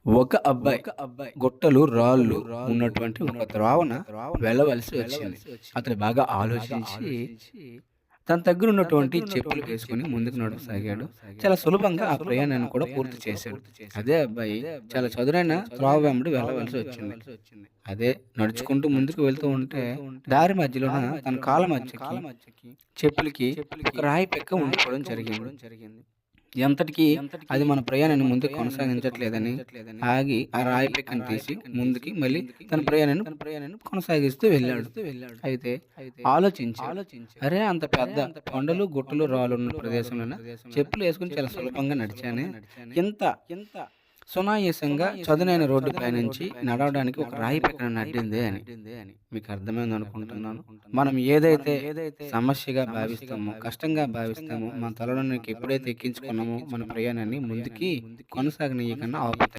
ఒక అబ్బాయి గుట్టలు, రాళ్ళు ఉన్నటువంటి ఒక త్రోవన వెళ్ళవలసి వచ్చింది. అతను బాగా ఆలోచించి తన దగ్గర ఉన్నటువంటి చెప్పులు వేసుకొని ముందుకు నడవసాగాడు. చాలా సులభంగా ఆ ప్రయాణాన్ని కూడా పూర్తి చేశాడు. అదే అబ్బాయి చాలా చదునైన త్రోవ వెంబడి వెళ్ళవలసి వచ్చింది. అదే నడుచుకుంటూ ముందుకు వెళ్తూ ఉంటే దారి మధ్యలోన తన కాళ్ళ మధ్యకి చెప్పులకి ఒక రాయి పెక్క ఉండిపోవడం జరిగింది. ఎంతటికి అది మన ప్రయాణాన్ని ముందుకు కొనసాగించట్లేదని ఆగి ఆ రాయి పెక్కను తీసి ముందుకి మళ్ళీ తన ప్రయాణాన్ని కొనసాగిస్తూ వెళ్ళాడు. అయితే ఆలోచించి అరే అంత పెద్ద కొండలు గుట్టలు రాళ్ళు ఉన్న ప్రదేశంలోన చెప్పులు వేసుకుని చాలా సులభంగా నడిచానే, ఇంత ఇంత సునాయాసంగా చదునైన రోడ్డు పైనుంచి నడవడానికి ఒక రాయి పెక్కను అడ్డిందే అని. మీకు అర్థమైంది అనుకుంటున్నాను. మనం ఏదైతే సమస్యగా భావిస్తామో, కష్టంగా భావిస్తామో, మన తలలోనికి ఎప్పుడైతే ఎక్కించుకున్నామో మన ప్రయాణాన్ని ముందుకి కొనసాగనీయకుండా ఆపుతాయి.